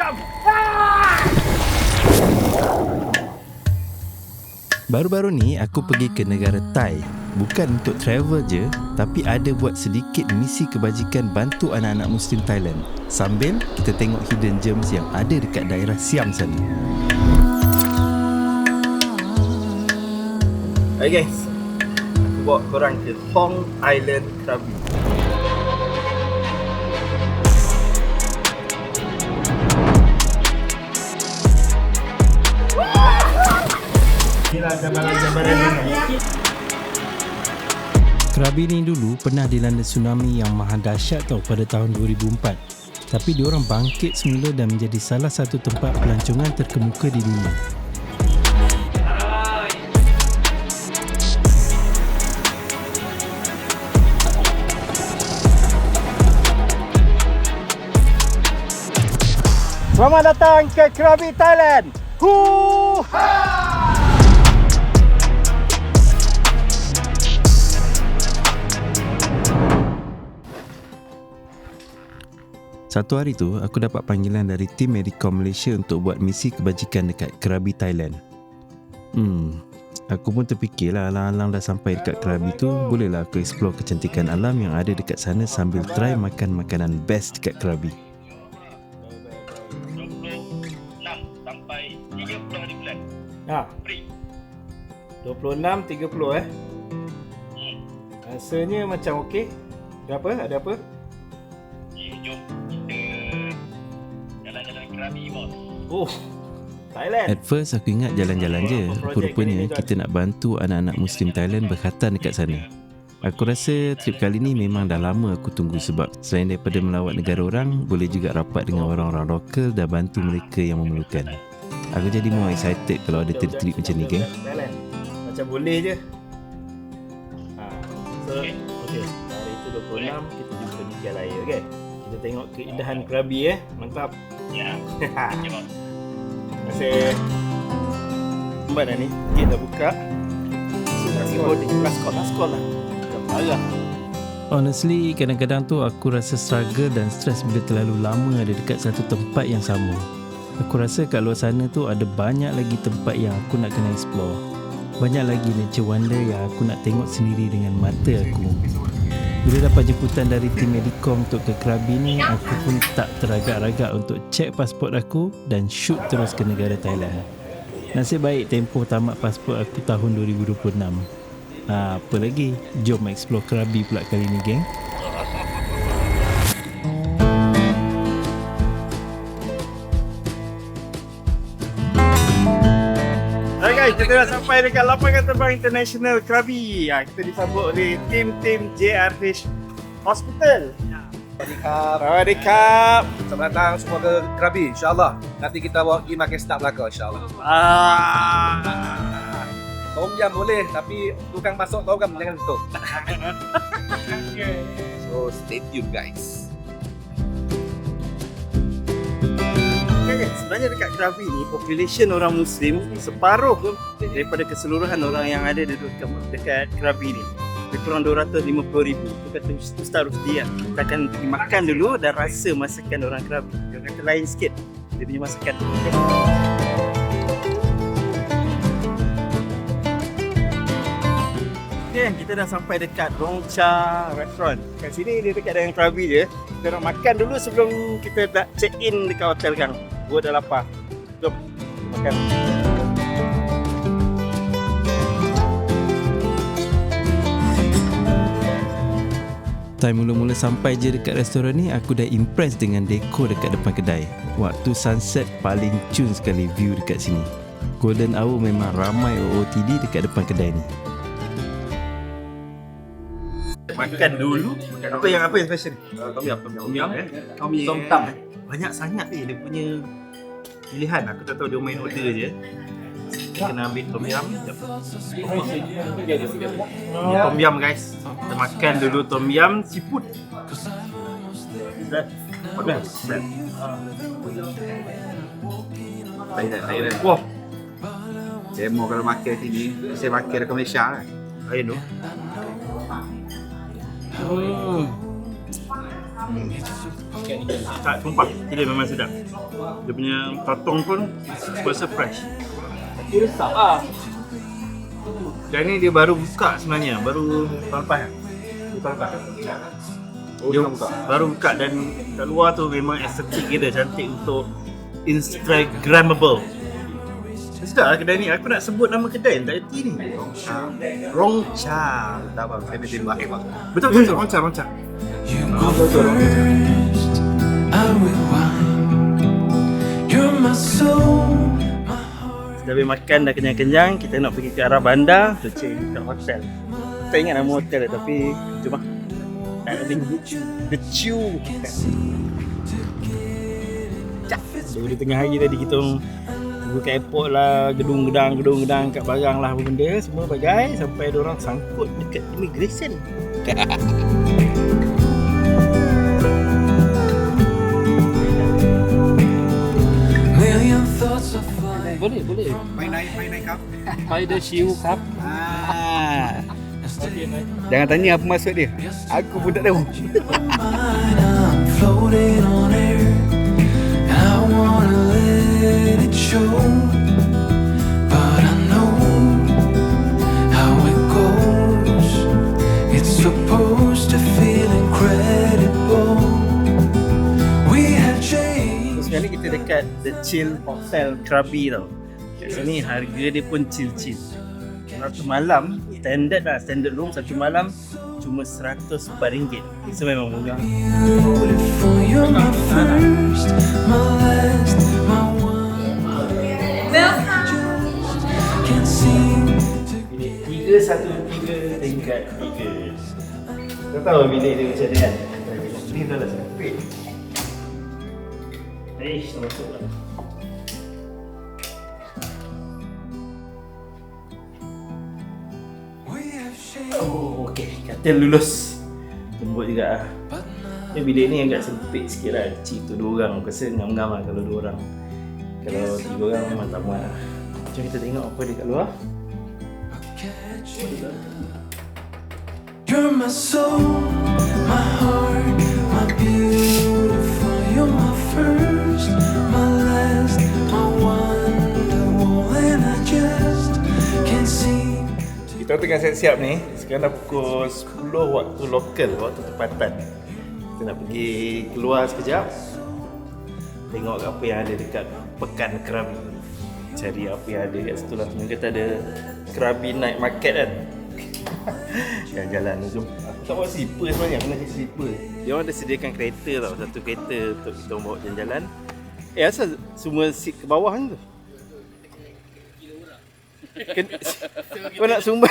jump. Baru-baru ni aku pergi ke negara Thai. Bukan untuk travel je, tapi ada buat sedikit misi kebajikan bantu anak-anak Muslim Thailand. Sambil kita tengok hidden gems yang ada dekat daerah Siam sana. Hai guys, aku bawa korang ke Hong Island Krabi. Inilah gambaran-gambaran ni. Krabi ni dulu pernah dilanda tsunami yang maha dahsyat tau pada tahun 2004. Tapi diorang bangkit semula dan menjadi salah satu tempat pelancongan terkemuka di dunia. Selamat datang ke Krabi, Thailand. Hoo-ha! Satu hari tu, aku dapat panggilan dari tim Medicom Malaysia untuk buat misi kebajikan dekat Krabi, Thailand. Aku pun terfikirlah alang-alang dah sampai dekat Krabi tu, bolehlah aku explore kecantikan alam yang ada dekat sana sambil try makan makanan best dekat Krabi. 26 sampai 30 hari bulan. Free. 26, 30 Rasanya macam okey. Ada apa? Jom kita jalan-jalan Krabi, bos. Oh, Thailand. At first aku ingat jalan-jalan je, rupanya kita nak bantu anak-anak Muslim Thailand berkhatan dekat sana. Aku rasa trip kali ni memang dah lama aku tunggu sebab selain daripada melawat negara orang, boleh juga rapat dengan orang-orang lokal dan bantu mereka yang memerlukan. Aku jadi more excited kalau ada trip-trip macam ni, geng. Thailand. Macam boleh je. Okay. Hari itu 26 kita jumpa di Jalan Raya, okey. Kita tengok keindahan Krabi Mantap. Ya. Okay, bos. Terima kasih. Lambat dah ni. Gate dah buka. Taxi boarding. Last call lah. Dah parah. Honestly, kadang-kadang tu aku rasa struggle dan stress bila terlalu lama ada dekat satu tempat yang sama. Aku rasa kat luar sana tu ada banyak lagi tempat yang aku nak kena explore. Banyak lagi nature wonder yang aku nak tengok sendiri dengan mata aku. Bila dapat jemputan dari tim Medicom untuk ke Krabi ni, aku pun tak teragak-ragak untuk cek pasport aku dan shoot terus ke negara Thailand. Nasib baik tempoh tamat pasport aku tahun 2026. Apa lagi? Jom explore Krabi pula kali ni, geng. Alright guys, kita dah sampai dekat lapangan terbang international Krabi. Kita disambut oleh tim JRH Hospital. Sawadikap. Selamat datang semua ke Krabi, insyaAllah. Nanti kita bawa pergi makan sedap belaka, insyaAllah. Tom Yam boleh, tapi tukang masuk Tom Yam jangan tutup. So, stay tuned guys. Okay, sebenarnya dekat Krabi ni, population orang Muslim separuh daripada keseluruhan orang yang ada dekat Krabi ni. Lebih kurang 250,000. Itu kata Ustaz Rusdi lah. Kita akan pergi makan dulu dan rasa masakan orang Krabi. Dia kata lain sikit dia punya masakan. Okay, kita dah sampai dekat Rongcha Restaurant. Kat sini dia dekat dengan Krabi je. Kita nak makan dulu sebelum kita nak check in dekat hotel kan. Gua dah lapar. Jom makan. Time mula-mula sampai je dekat restoran ni, aku dah impress dengan dekor dekat depan kedai. Waktu sunset paling cun sekali view dekat sini. Golden hour memang ramai OOTD dekat depan kedai ni. Makan dulu. Apa yang special? Tom Yam. Tom tam. Banyak sangat dia punya pilihan. Aku tak tahu dia main order je. Kita kena ambil tom yum. Tom yum guys. Kita makan dulu tom yum seafood. Thailand. Wah, Demo kalau makan sini, saya makan dekat Malaysia kan. ayo tu. Tak, sumpah. Dia memang sedap. Dia punya potong pun rasa fresh. Dia resap lah. Dan ni dia baru buka sebenarnya. Baru tahun lepas. Dia baru buka dan kat luar tu memang estetik dia cantik untuk Instagramable. Sedap lah kedai ni. Aku nak sebut nama kedai tak erti ni. Rongcha. Tak bang, saya mesti mahir bang. Betul Rongcha. You go first, I will wind. You're my soul, my heart. Dah habis makan, dah kenyang-kenyang. Kita nak pergi ke arah bandar. Kita cek dekat hotel. Tak ingat nama hotel dia tapi cuma The Chew. Dari tengah hari tadi kita tunggu kat airport lah, gedung-gedang kat barang lah apa benda semua bagai sampai diorang sangkut dekat immigration. Million thoughts are flying. Boleh. Main naik kap. Spider Shield Cup. Jangan tanya apa maksud dia. Aku pun tak tahu. Mine, I'm floating on air, and I wanna let it show. But I know how it goes. It's supposed to feel incredible. We have changed. Sekarang ni kita dekat The Chill Hotel Krabi tau. Kat sini harga dia pun chill. Satu malam, standard room satu malam cuma RM104. So memang murah. Beautiful, you're my first, my last, my one. Can't seem to 313 tingkat 3. Kau tahu bilik dia macam ni kan? Ni dah lah sempit. Tak masuk lah. Oh, okey. Katil lulus. Lembut juga lah. Ni bilik ni agak sempit sikit lah. Kecil tu 2 orang. Aku rasa ngam-ngam lah kalau 2 orang. Kalau 3 orang memang tak muat lah. Jom kita tengok apa dia kat luar. You're my soul, my heart, my beautiful. You're my first, my last, my wonderwall, and I just can't seem. Kita tengah siap-siap ni. Sekarang dah pukul 10 waktu lokal, waktu tempatan. Kita nak pergi keluar sekejap. Tengok apa yang ada dekat Pekan Krabi. Cari apa yang ada kat situ lah. Mereka kata ada Krabi Night Market kan. Jalan-jalan jom. Aku tak bawa slipper sebenarnya, aku nak cari slipper. Dia orang ada sediakan kereta tau, satu kereta untuk kita bawa jalan-jalan. Asal semua seat ke bawah kan tu? Kau nak sumbat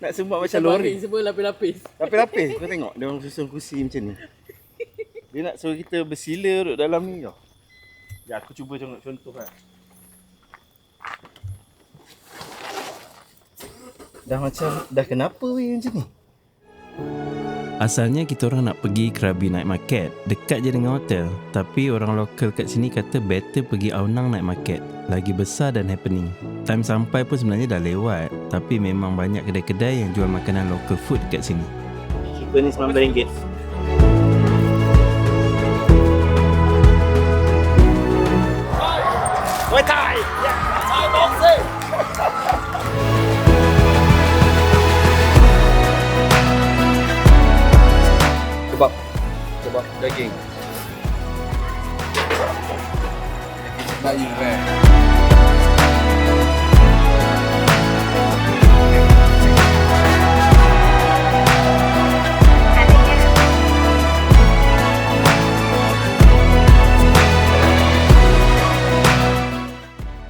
nak sumbat macam lori. Semua lapis-lapis. Lapis-lapis. Kau tengok dia orang susun kursi macam ni. Dia nak suruh kita bersila duduk dalam ni tau. Ya aku cuba tengok contoh kan. Dah kenapa weh macam ni? Asalnya kita orang nak pergi Krabi Night Market, dekat je dengan hotel. Tapi orang lokal kat sini kata better pergi Aonang Night Market, lagi besar dan happening. Time sampai pun sebenarnya dah lewat, tapi memang banyak kedai-kedai yang jual makanan local food dekat sini. Super ni RM19. Muay Thai! Thai boxing! Kebab daging. Melayu kan.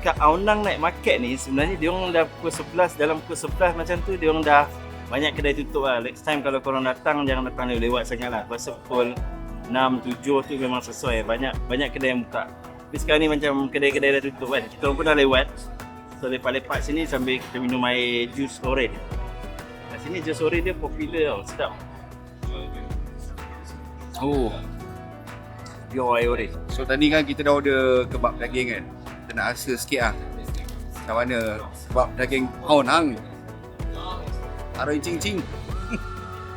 Kat Aonang Night Market ni sebenarnya dia orang dah pukul 11, dalam pukul 11 macam tu dia orang dah banyak kedai tutup lah. Next time kalau korang datang jangan datang lewat sangat lah. Pasal pukul 6, 7 tu memang sesuai. Banyak kedai yang buka. Tapi sekarang ni macam kedai-kedai dah tutup kan. Kita orang pun dah lewat. So lepak-lepak sini sambil kita minum air jus orange. Kat sini jus orange dia popular tau, sedap. Oh. Pure air orange. So tadi kan kita dah order kebab daging kan. Kita nak rasa sikit lah. Macam mana kebab daging Aonang. Aroy cing-cing.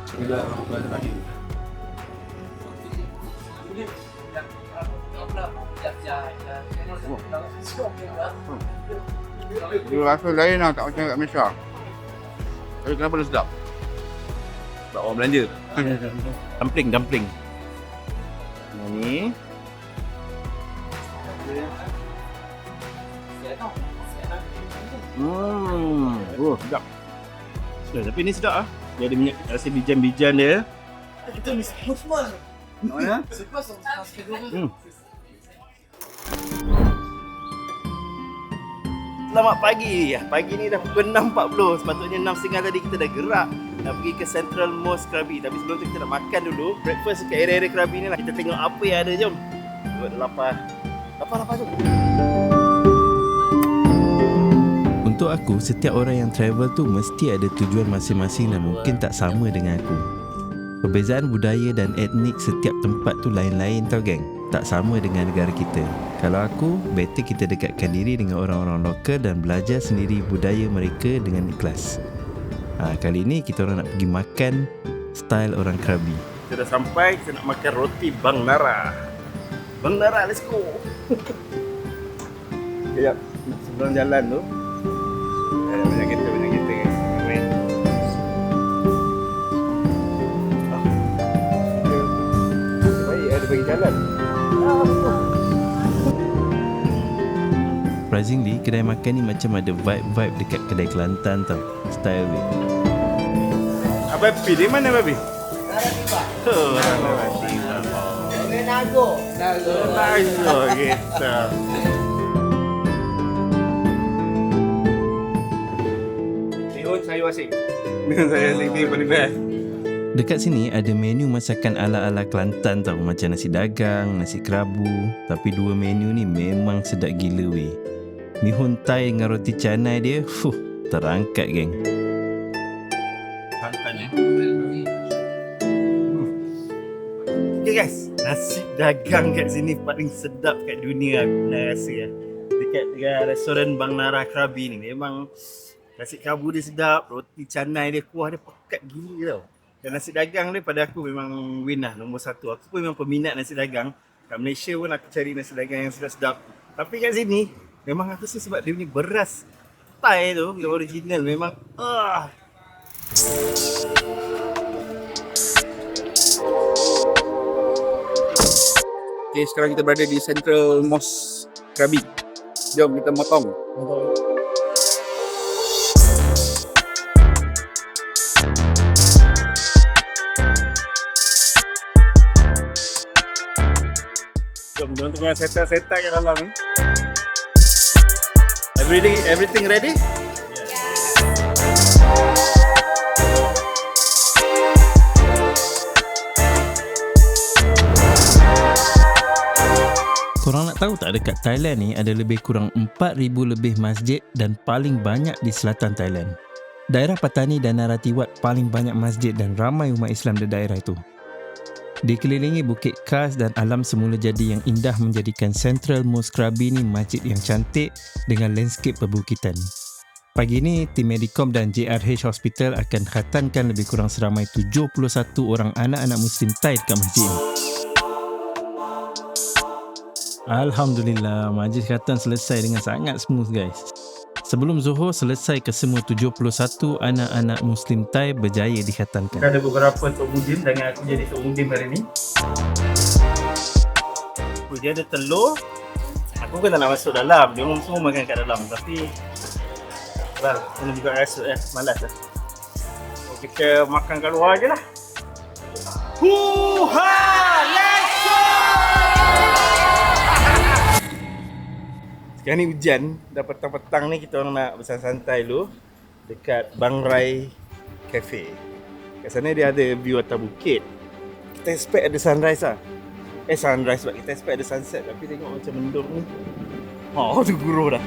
Bismillahirrahmanirrahim. Dia rasa lain lah, tak macam kat Malaysia. Tapi kenapa dia sedap? Sebab orang belanja. Dumpling. Ni. Sedap. Tapi ni sedap ah. Dia ada minyak rasa bijan-bijan dia. Mana? Selamat pagi. Pagi ni dah pukul 6.40. Sepatutnya 6.30 tadi kita dah gerak nak pergi ke Central Mosque Krabi. Tapi sebelum tu kita nak makan dulu. Breakfast kat area-area Krabi ni lah. Kita tengok apa yang ada. Jom. Lapar jom. Untuk aku, setiap orang yang travel tu mesti ada tujuan masing-masing dan mungkin tak sama dengan aku. Perbezaan budaya dan etnik setiap tempat tu lain-lain tau geng. Tak sama dengan negara kita. Kalau aku, better kita dekatkan diri dengan orang-orang lokal dan belajar sendiri budaya mereka dengan ikhlas. Kali ni kita orang nak pergi makan style orang Krabi. Kita dah sampai, kita nak makan roti Bang Nara. Bang Nara, let's go. Sekejap, sebelum jalan tu banyak kereta guys. Main. Baik ada bagi jalan. Surprisingly, kedai makan ni macam ada vibe-vibe dekat kedai Kelantan tau. Style dia. Abang Pi, di mana Abang Pi? Nago gitu. Bihun sayur asin. Saya sini paling best. Dekat sini ada menu masakan ala-ala Kelantan tau. Macam nasi dagang, nasi kerabu. Tapi dua menu ni memang sedap gila weh. Mihun Thai dengan roti canai dia, terangkat geng. Okay guys, nasi dagang kat sini paling sedap kat dunia aku nak rasa lah. Dekat restoran Bang Nara Krabi ni memang nasi kerabu dia sedap, roti canai dia kuah dia pekat gila tau. Dan nasi dagang dia pada aku memang win lah, nombor satu. Aku pun memang peminat nasi dagang. Kat Malaysia pun aku cari nasi dagang yang sedap-sedap. Tapi kat sini memang aku rasa sebab dia punya beras Thai tu yang original memang Okay, sekarang kita berada di Central Mosque Krabi. Jom kita motong. Jom tengah set-set kat dalam ni. Everything ready? Korang nak tahu tak, dekat Thailand ni ada lebih kurang 4,000 lebih masjid dan paling banyak di selatan Thailand. Daerah Patani dan Narathiwat paling banyak masjid dan ramai umat Islam di daerah itu. Dikelilingi bukit kars dan alam semula jadi yang indah menjadikan Central Mosque Krabi ni masjid yang cantik dengan landscape perbukitan. Pagi ni, tim Medicom dan JRH Hospital akan khatamkan lebih kurang seramai 71 orang anak-anak Muslim Thai dekat masjid ni. Alhamdulillah, majlis khatam selesai dengan sangat smooth guys. Sebelum Zuhur selesai ke semua 71 anak-anak Muslim Thai berjaya dikhatamkan. Ada beberapa Tok Mudim dengan aku jadi Tok Mudim hari ni. Dia ada telur. Aku kan tak nak masuk dalam. Dia orang semua makan kat dalam. Tapi kena juga rasa malas lah. Kita makan kat luar je lah. Huha! Let's go! Sekarang ni hujan. Dah petang-petang ni kita orang nak bersantai dulu dekat Bang Rai Cafe. Kat sana dia ada view atas bukit. Kita expect ada sunrise lah. Sunrise pula. Kita expect ada sunset. Tapi tengok macam mendung ni. Tu guru dah.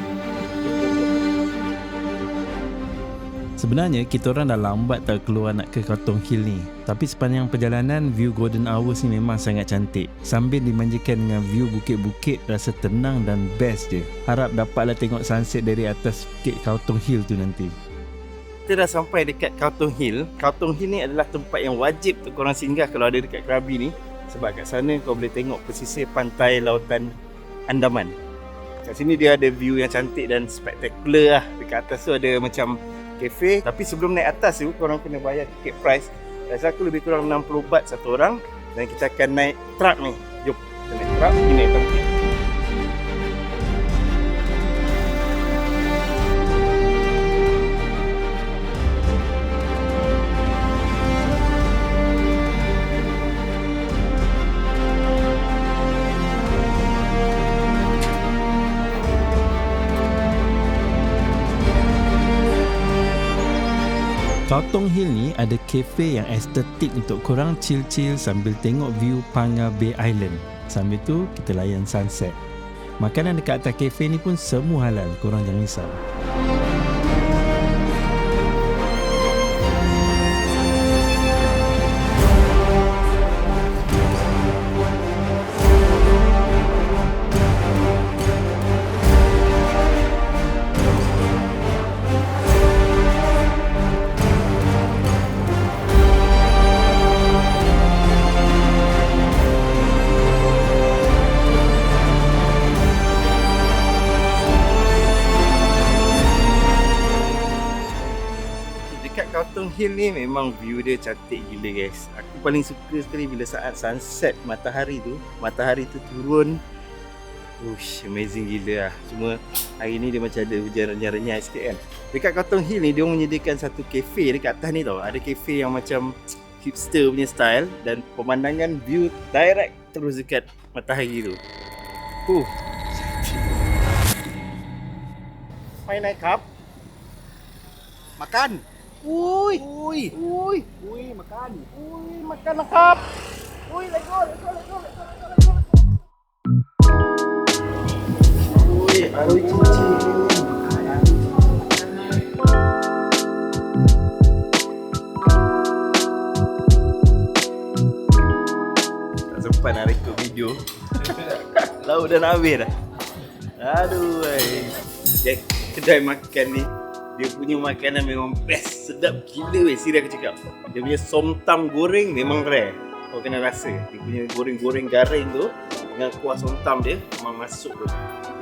Sebenarnya kita orang dah lambat tak keluar nak ke Katong Hill ni. Tapi sepanjang perjalanan, view Golden Hours ni memang sangat cantik. Sambil dimanjakan dengan view bukit-bukit, rasa tenang dan best je. Harap dapatlah tengok sunset dari atas bukit Katong Hill tu nanti. Kita dah sampai dekat Katong Hill. Katong Hill ni adalah tempat yang wajib untuk korang singgah kalau ada dekat Krabi ni. Sebab kat sana kau boleh tengok pesisir pantai lautan Andaman. Kat sini dia ada view yang cantik dan spektakular lah. Dekat atas tu ada macam kafe. Tapi sebelum naik atas tu, korang kena bayar tiket price. Rasa aku lebih kurang 60 baht satu orang. Dan kita akan naik truck ni. Jom, kita naik truck, pergi naik tempat. Kautong Hill ni ada kafe yang estetik untuk korang chill-chill sambil tengok view Panga Bay Island. Sambil tu kita layan sunset. Makanan dekat atas kafe ni pun semua halal, korang jangan risau. Dekat Kautong Hill ni memang view dia cantik gila guys. Aku paling suka sekali bila saat sunset matahari tu turun. Ush, amazing gila lah. Cuma hari ni dia macam ada hujan renyai-renyai sikit kan. Dekat Kautong Hill ni dia menyediakan satu kafe dekat atas ni tau. Ada kafe yang macam hipster punya style dan pemandangan view direct terus dekat matahari tu. Mai naik kap. Makan. Ui, makan. Makan nakap. Let's go. Baru cincin. Tak sempat nak rekod video. Lauk dah nak habis dah. Aduh, kedai makan ni dia punya makanan memang best, sedap gila weh, serius aku cakap. Dia punya somtam goreng memang rare. Kau kena rasa. Dia punya goreng-goreng garing tu dengan kuah somtam dia memang masuk tu.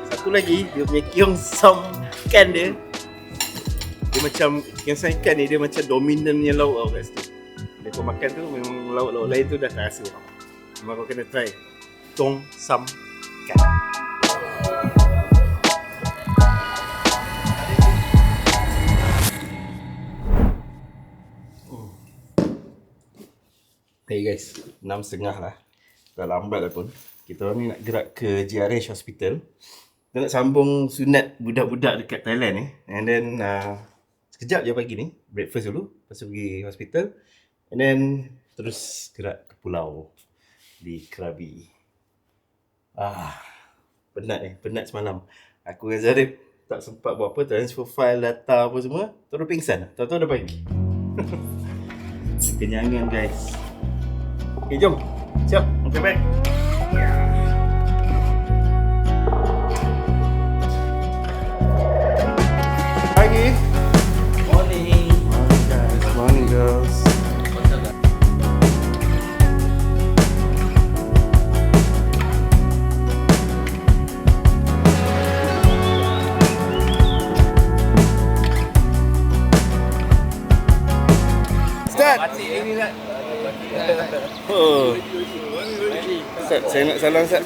Satu lagi, dia punya keong-sam ikan dia. Dia macam, keong-sam ikan ni dia macam dominannya lauk tau kat situ. Bila kau makan tu memang lauk-lauk lain tu dah tak rasa. Memang kau kena try keong-sam ikan. Hey guys, 6.30 lah. Dah lambat lah pun. Kita orang ni nak gerak ke JRH Hospital. Kita nak sambung sunat budak-budak dekat Thailand ni. And then sekejap je pagi ni, breakfast dulu, lepas tu pergi hospital. And then terus gerak ke pulau di Krabi. Penat semalam. Aku dengan Zarif tak sempat buat apa, transfer file, data apa semua. Terus pingsan, tahu-tahu dah pagi. Kenyangan guys. Okay, jom. Siap. Okay, back. Pagi. Morning. Morning guys. Morning girls. Start. Oh. Ustaz, saya nak salam Ustaz.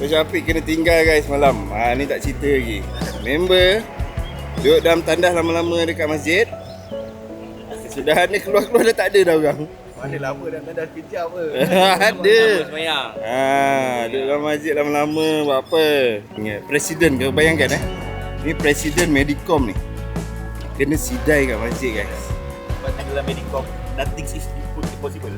Syafiq kena tinggal guys malam. Ni tak cerita lagi. Member duduk dalam tandas lama-lama dekat masjid. Sudah ni keluar-keluar dah tak ada dah orang. Mana lama dah tandas kerja apa? Ada. Duduk dalam masjid lama-lama buat apa? Ingat presiden kau bayangkan ni presiden Medicom ni. Kena sidai kat masjid guys. Pasal dalam Medicom, nothing is impossible.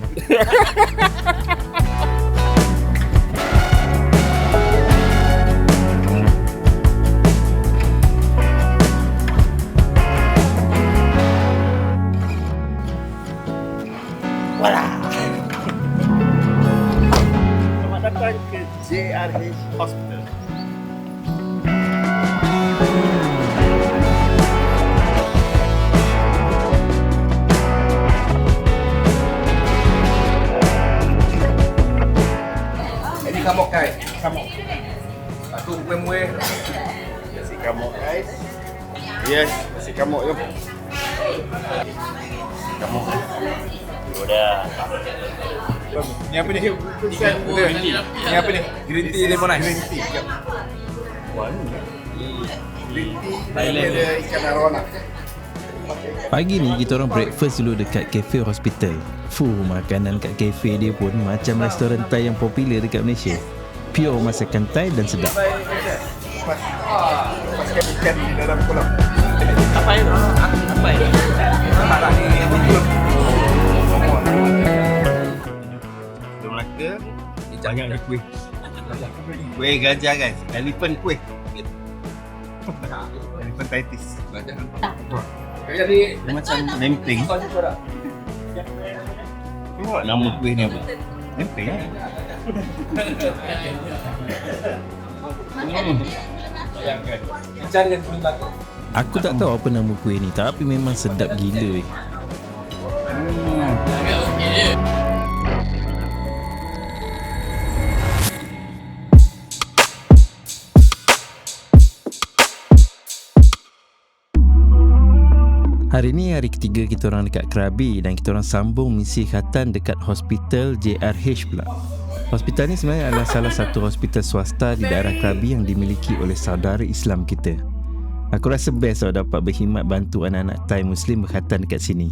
Selamat datang ke JRH Hospital. Kamuk guys. Yes, nasi kamuk jom. Kamuk. Udah. Ni apa ni? Ni apa ni? Green tea lemon ice. Green tea. Green tea. Ini ada ikan arowana. Pagi ni kita orang breakfast dulu dekat cafe hospital. Makanan kat cafe dia pun macam restoran Thai yang popular dekat Malaysia. Pure masakan Thai dan sedap. Lepaskan ikan di dalam kolam. Apa itu? Apa itu? Tak ni betul. Di Melaka banyak kuih. Kuih gajah guys. Elephant kuih. Elephantitis. Jadi Dia macam lempeng. Tengok nama kuih ni apa? Lempeng kan? Aku tak tahu apa nama kuih ni, tapi memang sedap gila weh. Hari ni hari ketiga kita orang dekat Krabi dan kita orang sambung misi khatan dekat Hospital JRH pula. Hospital ni sebenarnya adalah salah satu hospital swasta di daerah Krabi yang dimiliki oleh saudara Islam kita. Aku rasa best tau dapat berkhidmat bantu anak-anak Thai Muslim berkhatan dekat sini.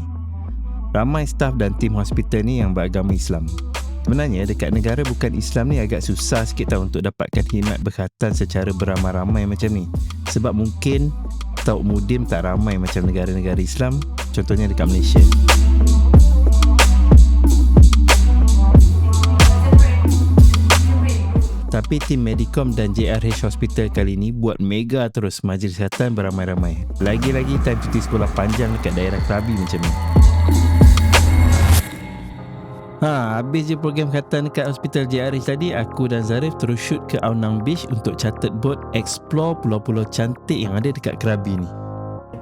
Ramai staf dan tim hospital ni yang beragama Islam. Sebenarnya dekat negara bukan Islam ni agak susah sikit tau untuk dapatkan khidmat berkhatan secara beramai-ramai macam ni. Sebab mungkin Tauk Mudim tak ramai macam negara-negara Islam, contohnya dekat Malaysia. Tapi tim Medicom dan JRH Hospital kali ni buat mega terus majlis khatan beramai-ramai. Lagi-lagi time cuti sekolah panjang dekat daerah Krabi macam ni. Habis je program khatan dekat Hospital JRH tadi, aku dan Zarif terus shoot ke Aonang Beach untuk chartered boat explore pulau-pulau cantik yang ada dekat Krabi ni.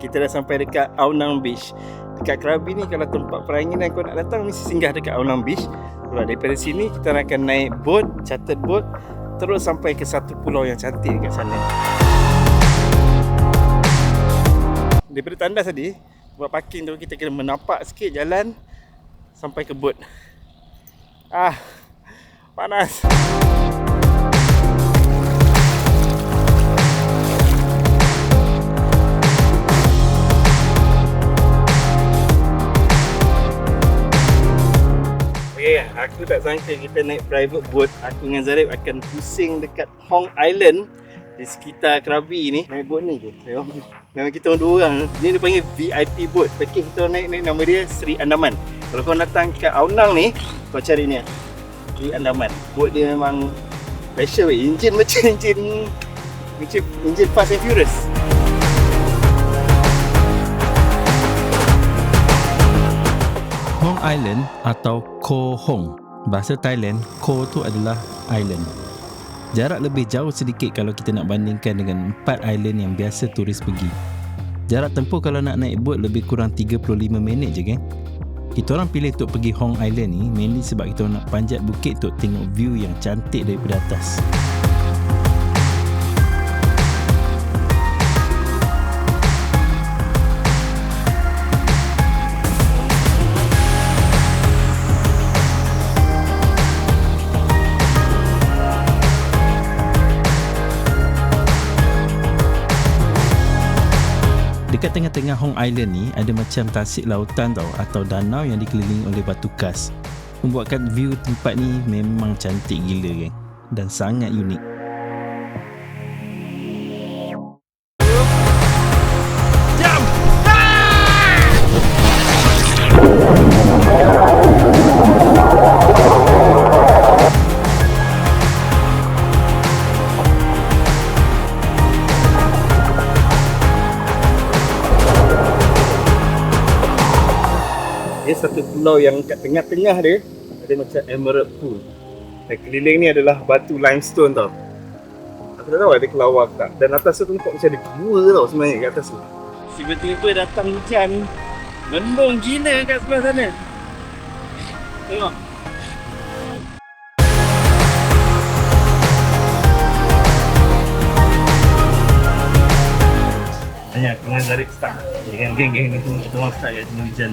Kita dah sampai dekat Aonang Beach. Dekat Krabi ni kalau tempat peranginan kau nak datang mesti singgah dekat Aonang Beach. Kalau daripada sini kita akan naik boat, chartered boat terus sampai ke satu pulau yang cantik dekat sana. Daripada tandas tadi buat parking tu kita kena menapak sikit jalan sampai ke boat. Panas. Okay, aku tak sangka kita naik private boat. Aku dengan Zarif akan pusing dekat Hong Island di sekitar Krabi ni. Naik boat ni je. Tengok. Memang kita orang 2 orang. Ni dia panggil VIP boat. Package kita naik nama dia Sri Andaman. Kalau kau datang ke Aonang ni, kau cari ni Sri Andaman. Boat dia memang special weh. Enjin macam enjin Fast and Furious. Hong Island atau Koh Hong. Bahasa Thailand, Koh tu adalah island. Jarak lebih jauh sedikit kalau kita nak bandingkan dengan 4 island yang biasa turis pergi. Jarak tempuh kalau nak naik boat lebih kurang 35 minit je geng. Kita orang pilih untuk pergi Hong Island ni mainly sebab kita orang nak panjat bukit untuk tengok view yang cantik daripada atas. Dekat tengah-tengah Hong Island ni ada macam tasik lautan tau, atau danau yang dikelilingi oleh batu kas. Membuatkan view tempat ni memang cantik gila geng, dan sangat unik. Dia satu pulau yang kat tengah-tengah dia ada macam emerald pool. Dan keliling ni adalah batu limestone tau. Aku tak tahu ada kelawar tak. Dan atas tu nampak macam ada gua tau sebenarnya kat atas tu. Tiba-tiba datang hujan. Mendung gila kat sebelah sana. Tengok. Banyak aku dengan Zarif start dengan geng-geng ni kita orang start kat sini hujan.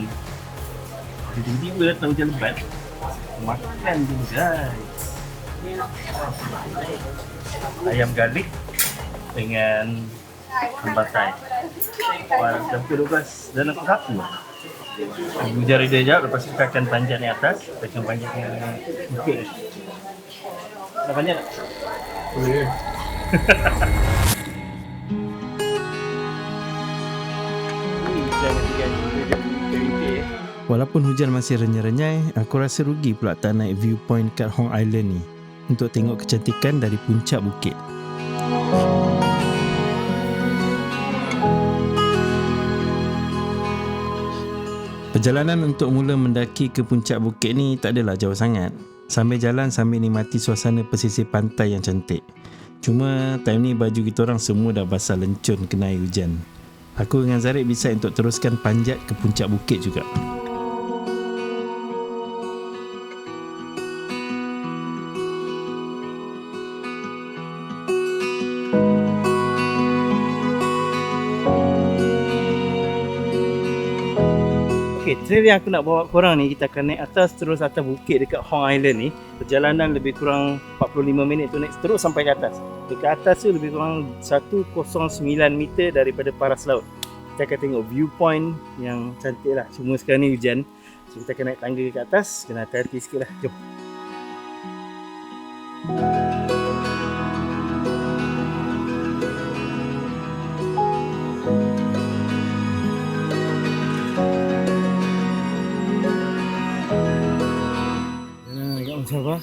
Tiba-tiba datang hujan lebat. Makan je guys. Ayam garlic dengan sambal Thai. Wah, jam ke-12 dan aku sapu. Hujan reda jap, lepas tu kita akan panjat ni atas. Kita akan panjat ke bukit. Dah panjat tak? Boleh. Walaupun hujan masih renyai-renyai, aku rasa rugi pula tak naik viewpoint kat Hong Island ni untuk tengok kecantikan dari puncak bukit. Perjalanan untuk mula mendaki ke puncak bukit ni tak adalah jauh sangat. Sambil jalan sambil nikmati suasana pesisir pantai yang cantik. Cuma time ni baju kita orang semua dah basah lencun kena air hujan. Aku dengan Zarif bisa untuk teruskan panjat ke puncak bukit juga. Okay, trail yang aku nak bawa korang ni, kita akan naik atas terus atas bukit dekat Hong Island ni. Perjalanan lebih kurang 45 minit tu naik terus sampai ke atas. Dekat atas tu lebih kurang 109 meter daripada paras laut. Kita akan tengok viewpoint yang cantik lah. Cuma sekarang ni hujan, so kita akan naik tangga ke atas. Kena hati-hati sikit lah. Jom. Sabar.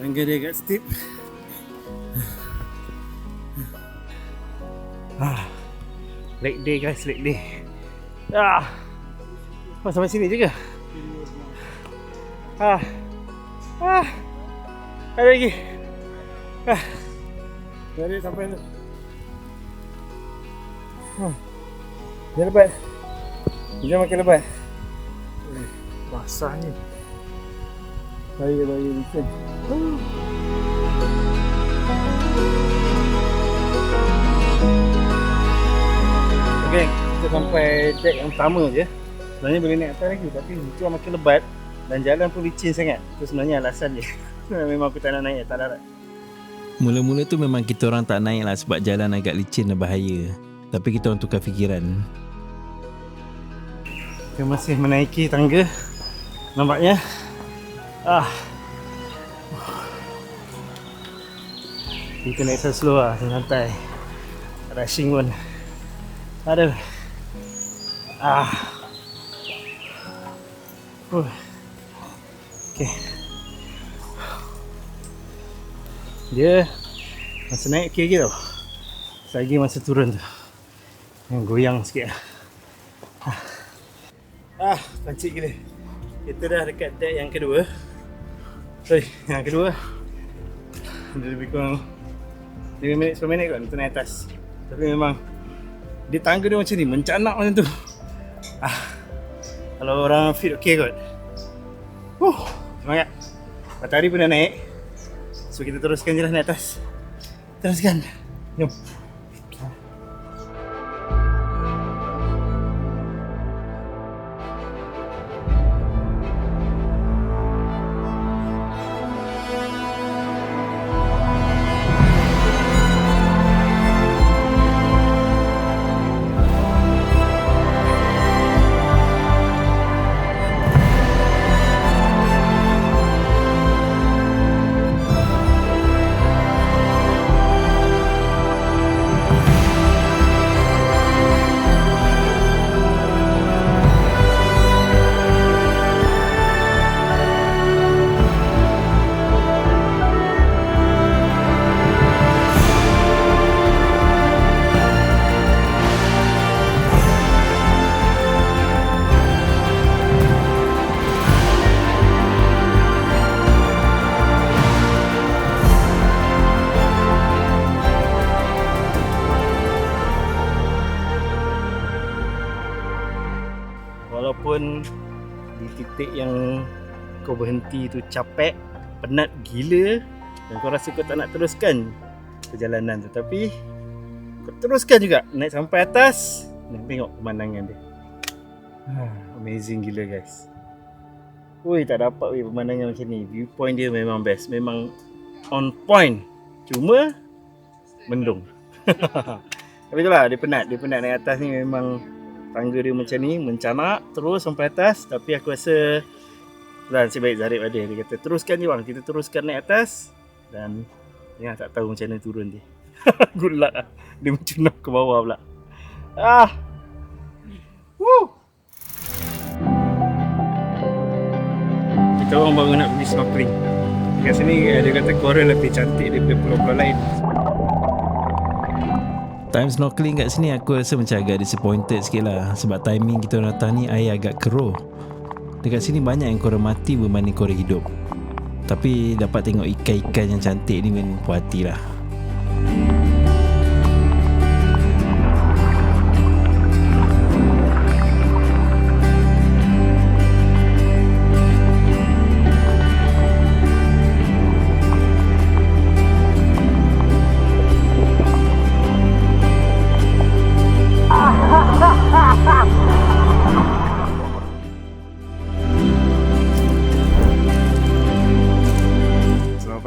Tangga dia agak steep. Leg day guys, leg day. Sampai sini je ke? Ada lagi. Jadi sampai tu. Dia lebat. Dia makin lebat. Basah ni. Bahaya licin. Okay, kita sampai deck yang pertama je. Sebenarnya boleh naik atas lagi tapi itu makin lebat dan jalan pun licin sangat. Itu sebenarnya alasan dia. Memang aku tak nak naik, tak darat. Mula-mula tu memang kita orang tak naik lah sebab jalan agak licin dan bahaya. Tapi kita orang tukar fikiran. Kita masih menaiki tangga. Nampaknya kita naik slow lah, santai. Rushing pun. Aduh. Okay. Dia masa naik okey lagi tau. Lagi masa turun tu yang goyang sikit lah. Pancit gila. Kita dah dekat deck yang kedua. Yang kedua dia lebih kurang 5 minit 10 minit kot untuk naik atas. Tapi memang dia tangga dia macam ni, mencanak macam tu. Kalau orang fit okey kot. Semangat. Matahari pun dah naik. So kita teruskan je lah naik atas. Teruskan. Jom. Walaupun di titik yang kau berhenti tu capek, penat gila dan kau rasa kau tak nak teruskan perjalanan tu, tapi Teruskan juga naik sampai atas dan tengok pemandangan dia. Amazing gila guys. Ui, tak dapat pemandangan macam ni. Viewpoint dia memang best, memang on point. Cuma mendung. Tapi itulah, dia penat naik atas ni. Memang tangga dia macam ni, mencanak terus sampai atas. Tapi aku rasa nasib baik Zarif ada. Dia kata teruskan je bang, kita teruskan naik atas. Dan ya, tak tahu macam mana turun dia. Good luck lah. Dia mencunah ke bawah pula. Woo. Kita orang baru nak pergi snorkeling. Kat sini dia kata korang lebih cantik daripada pulau-pulau lain. Time snorkeling kat sini aku rasa macam agak disappointed sikit lah. Sebab timing kita orang datang ni air agak keruh. Dekat sini banyak yang korang mati berbanding korang hidup. Tapi dapat tengok ikan-ikan yang cantik ni memang puas hati lah.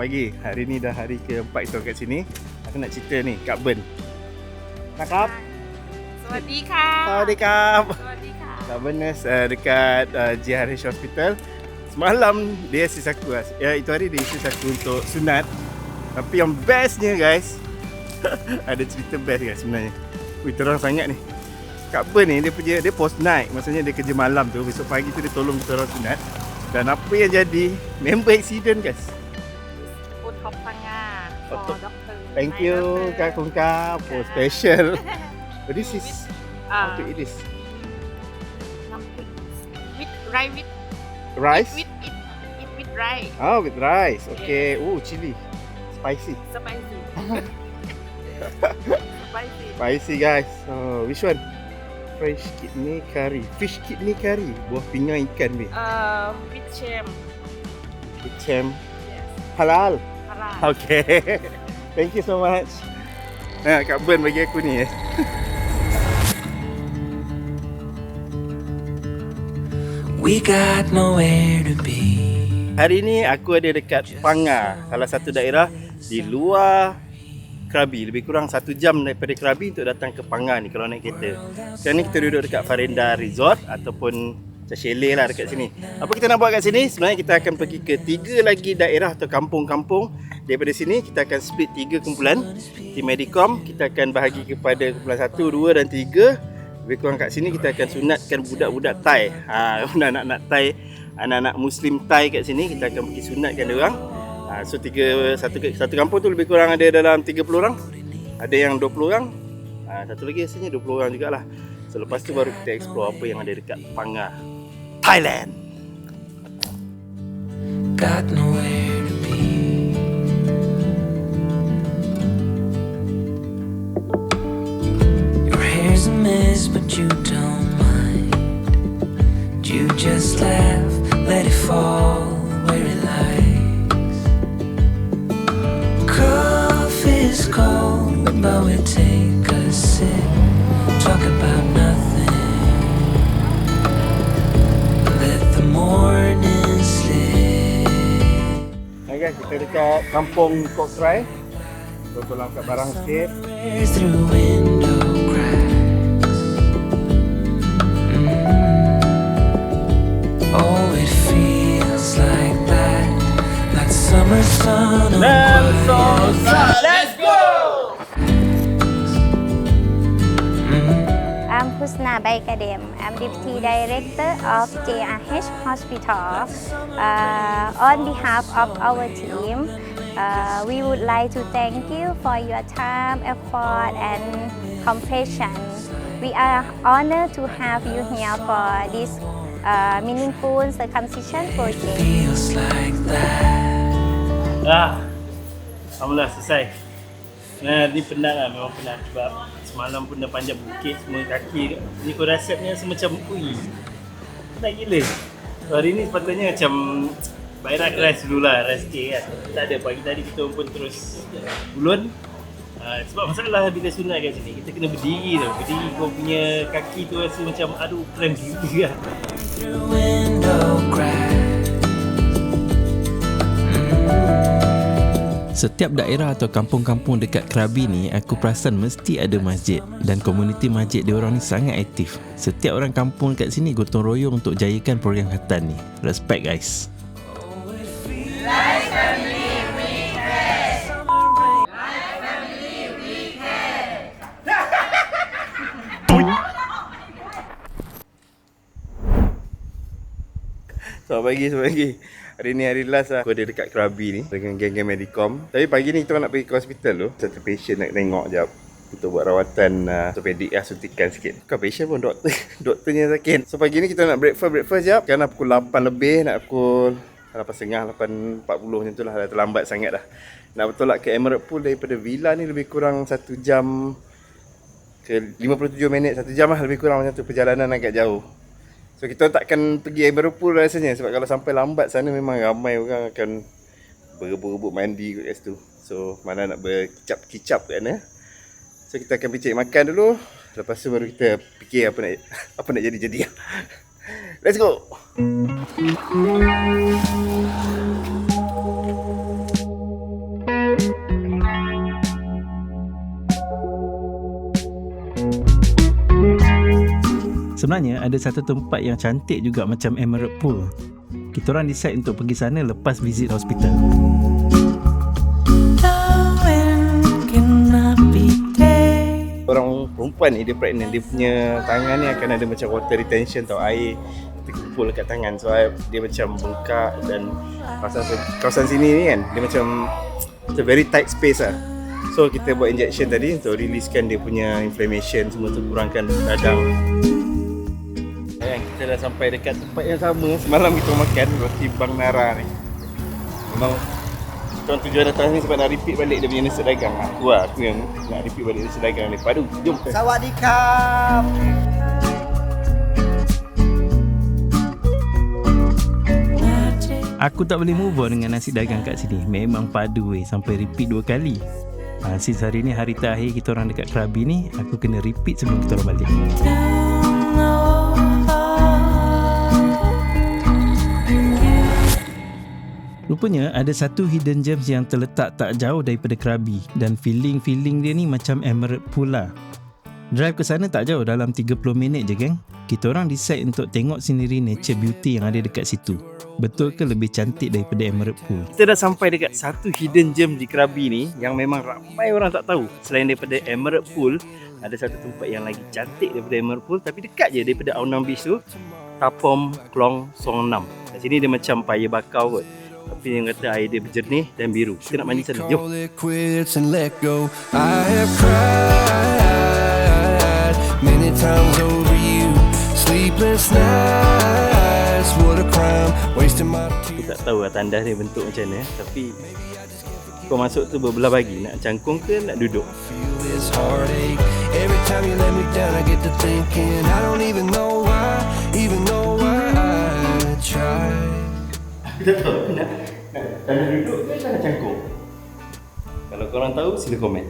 Pagi. Hari ni dah hari keempat kita kat sini. Aku nak cerita ni, Kak Ben. Nakap? สวัสดีค่ะ Sawadikap. สวัสดีค่ะ Kak Ben dekat JRH Hospital. Semalam dia assist aku. Itu hari dia assist aku untuk sunat. Tapi yang bestnya guys, ada cerita best guys sebenarnya. Wih, terang sangat ni. Kak Ben ni dia post night. Maksudnya dia kerja malam tu. Besok pagi tu dia tolong kita orang sunat. Dan apa yang jadi? Member accident guys. อุทบพังงา for doctor Thank you Kak Kungka for special. But this is how to eat this? น้ำพริก with rice Rice? with rice Oh, with rice. Okay. Oh, chili. Spicy. spicy spicy Spicy guys. Oh, which one? Fresh kidney curry. Fish kidney curry. Buah pinggang ikan ni. with shrimp Macam yes halal. halal Okay. Thank you so much. Kak Ben bagi aku ni. We got nowhere to be. Hari ni aku ada dekat Panga, salah satu daerah di luar Krabi. Lebih kurang 1 jam daripada Krabi untuk datang ke Panga ni kalau naik kereta. Sekarang ni kita duduk dekat Farenda Resort ataupun macam chalet lah dekat sini. Apa kita nak buat kat sini? Sebenarnya kita akan pergi ke 3 lagi daerah atau kampung-kampung. Daripada sini kita akan split 3 kumpulan. Tim Medicom kita akan bahagi kepada kumpulan 1, 2 dan 3. Lebih kurang kat sini kita akan sunatkan budak-budak Thai. Anak-anak Thai, anak-anak Muslim Thai kat sini kita akan pergi sunatkan dia orang. So satu kampung tu lebih kurang ada dalam 30 orang. Ada yang 20 orang. Satu lagi rasanya 20 orang jugalah. So lepas tu baru kita explore apa yang ada dekat Panga, Thailand. Got nowhere to be. Your hair's a mess, but you don't mind. You just laugh, let it fall where it lies. Coffee's cold, but we take a sip. Talk about nothing. Let the morning slip. Hai guys, kita dekat kampung Kok Try. Tolong angkat barang sikit. Through window cracks. Oh, it feels like that. That summer sun on quiet. Let's go! I'm Husna Baikadem. I'm Deputy Director of JRH Hospital. On behalf of our team, we would like to thank you for your time, effort, and compassion. We are honored to have you here for this meaningful circumcision project. Feels like that. Alhamdulillah selesai. Ni penat lah, memang penat sebab semalam pun dah panjat bukit semua kaki ni kau rasanya semacam penat gila. So, hari ni sepatutnya macam baik nak rest dulu lah, rest sikit kan. Tak ada, pagi tadi kita pun terus ulun. Sebab masalah bila sunat kat sini, kita kena berdiri tau. Berdiri kau punya kaki tu rasa macam aduh kram gila lah. Through window crack. Setiap daerah atau kampung-kampung dekat Krabi ni, aku perasan mesti ada masjid. Dan komuniti masjid diorang ni sangat aktif. Setiap orang kampung kat sini gotong royong untuk jayakan program khatan ni. Respect guys. Selamat pagi. Hari ni hari last lah. Aku ada dekat Krabi ni dengan geng-geng Medicom. Tapi pagi ni kita nak pergi ke hospital tu. Satu patient nak tengok jap untuk buat rawatan ortopedik lah, suntikan sikit. Bukan patient pun, doktor. Doktornya sakit. So pagi ni kita nak breakfast jap. Sekarang pukul 8 lebih, nak pukul 8.30, 8.40 macam tu lah. Dah terlambat sangat dah. Nak bertolak ke Emerald Pool daripada villa ni lebih kurang 1 jam ke 57 minit. 1 jam lah lebih kurang macam tu. Perjalanan agak jauh. So kita takkan pergi Emerald Pool rasanya. Sebab kalau sampai lambat sana memang ramai orang akan berebut-rebut mandi kat situ. So mana nak berkicap-kicap kat sana. So kita akan pergi cari makan dulu. Lepas tu baru kita fikir apa nak jadi-jadi. Let's go. Sebenarnya ada satu tempat yang cantik juga macam Emerald Pool. Kita orang decide untuk pergi sana lepas visit hospital. Orang perempuan ni dia pregnant, dia punya tangan ni akan ada macam water retention tau, air terkumpul dekat tangan. So dia macam bengkak dan kawasan sini ni kan dia macam it's a very tight space lah. So kita buat injection tadi untuk releasekan dia punya inflammation, semua tu kurangkan radang. Kita dah sampai dekat tempat yang sama semalam kita makan, roti Bang Nara ni. Memang tuan tujuan datang ni sebab nak repeat balik dia punya nasi dagang. Aku yang nak repeat balik nasi dagang ni. Padu, jom. Sawadikap. Aku tak boleh move on dengan nasi dagang kat sini. Memang padu sampai repeat 2 kali. Since hari ni hari terakhir kita orang dekat Krabi ni, aku kena repeat sebelum kita orang balik. Rupanya ada satu hidden gems yang terletak tak jauh daripada Krabi dan feeling dia ni macam Emerald Pool lah. Drive ke sana tak jauh, dalam 30 minit je geng. Kita orang decide untuk tengok sendiri nature beauty yang ada dekat situ. Betul ke lebih cantik daripada Emerald Pool? Kita dah sampai dekat satu hidden gem di Krabi ni yang memang ramai orang tak tahu. Selain daripada Emerald Pool, ada satu tempat yang lagi cantik daripada Emerald Pool tapi dekat je daripada Aonang Beach tu, Tapom Klong Song Nam. Kat sini dia macam paya bakau kot. Tapi yang kata air dia berjernih dan biru. Kita nak mandi sana. Jom. Aku tak tahu lah tandas ni bentuk macam mana. Tapi kau masuk tu berbelah bagi. Nak cangkung ke nak duduk? Kita tahu nak tandas duduk ke nak cangkung? Kalau korang tahu sila komen.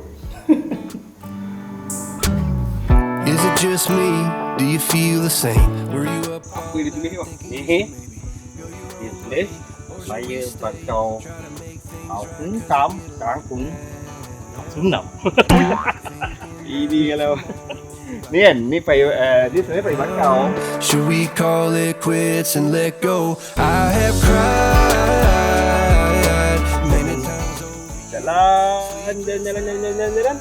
Is it just me? Do you feel the same? Were you up? Apa yang dia tulis ni bang? Dia tulis paya bakau Aung Tam Kangkung Sunam. Ini kalau ni kan, ni paya dia sebenarnya paya bakau. Should we call it quits and let go? I have cried many times. Jalan.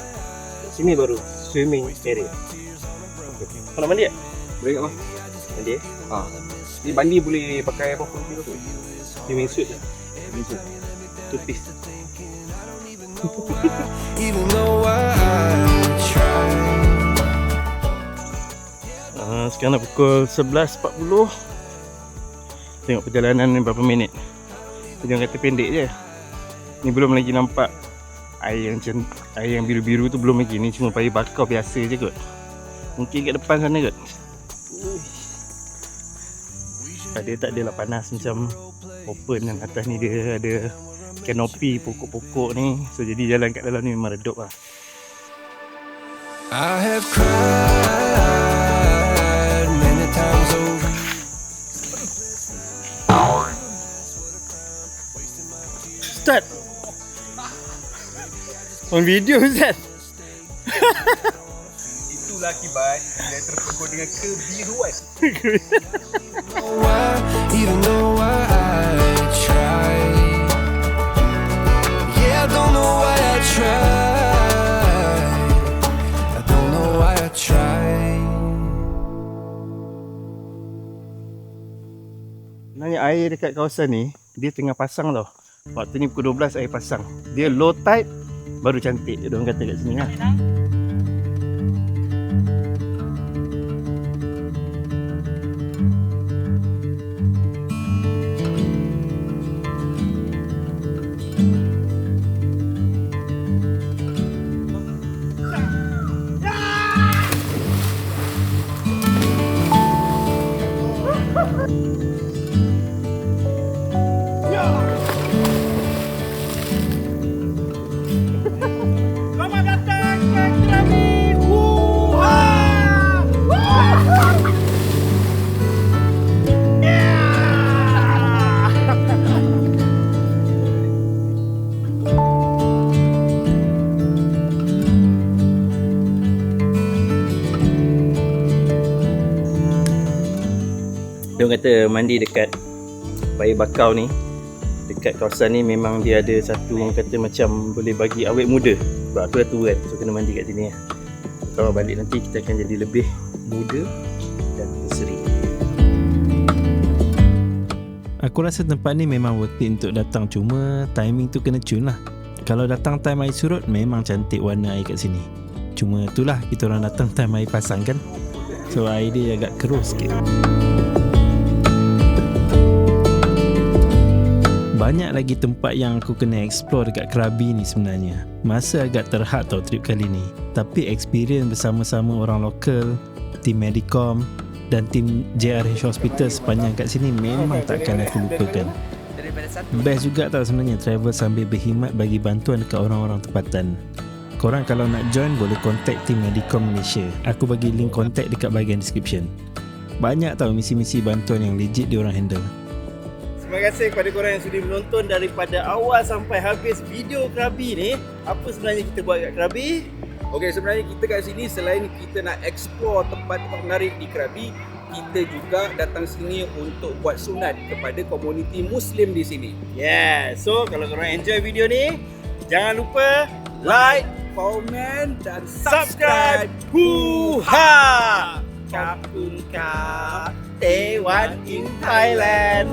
Sini baru swimming area. Kau nak mandi tak? Boleh tak bang? Mandi Ni mandi boleh pakai apa pun tu? swimming suit je. Two piece. Even though I tried. Sekarang dah pukul 11.40. Tengok perjalanan ni berapa minit. Jangan kata pendek je. Ni belum lagi nampak air yang biru-biru tu, belum lagi. Ni cuma paya bakau biasa je kot. Mungkin kat depan sana kot. Dia tak adalah panas macam open kan. Atas ni dia ada kanopi pokok-pokok ni. So jadi jalan kat dalam ni memang redup lah. I have cried many times over. Start. On video Ustaz. Itulah akibat dia terpegun dengan kebiruan. Even though I tried. Yeah, I don't know why I tried. I don't know why I tried. Sebenarnya air dekat kawasan ni dia tengah pasang tau. Waktu ni pukul 12 air pasang. Dia low tide baru cantik. Dia orang kata kat sini lah. Dia orang kata mandi dekat Bayi Bakau ni, dekat kawasan ni memang dia ada satu orang kata macam boleh bagi awet muda. Sebab aku dah tua kan, so kena mandi kat sini lah. Kalau balik nanti kita akan jadi lebih muda dan berseri. Aku rasa tempat ni memang worth it untuk datang, cuma timing tu kena tune lah. Kalau datang time air surut memang cantik warna air kat sini. Cuma itulah kita orang datang time air pasang kan. So air dia agak keruh sikit. Banyak lagi tempat yang aku kena explore dekat Krabi ni sebenarnya. Masa agak terhad tau trip kali ni. Tapi experience bersama-sama orang lokal, tim Medicom dan tim JRH Hospital sepanjang kat sini memang takkan aku lupakan. Best juga tau sebenarnya travel sambil berkhidmat bagi bantuan dekat orang-orang tempatan. Korang kalau nak join boleh contact tim Medicom Malaysia. Aku bagi link contact dekat bahagian description. Banyak tau misi-misi bantuan yang legit diorang handle. Terima kasih kepada korang yang sudi menonton daripada awal sampai habis video Krabi ni. Apa sebenarnya kita buat kat Krabi? Okey, sebenarnya kita kat sini selain kita nak explore tempat-tempat menarik di Krabi, kita juga datang sini untuk buat sunat kepada komuniti Muslim di sini. Yeah, so kalau korang enjoy video ni, jangan lupa like, Komen dan subscribe. Hoo-ha! Kapun Kap Taiwan in Thailand.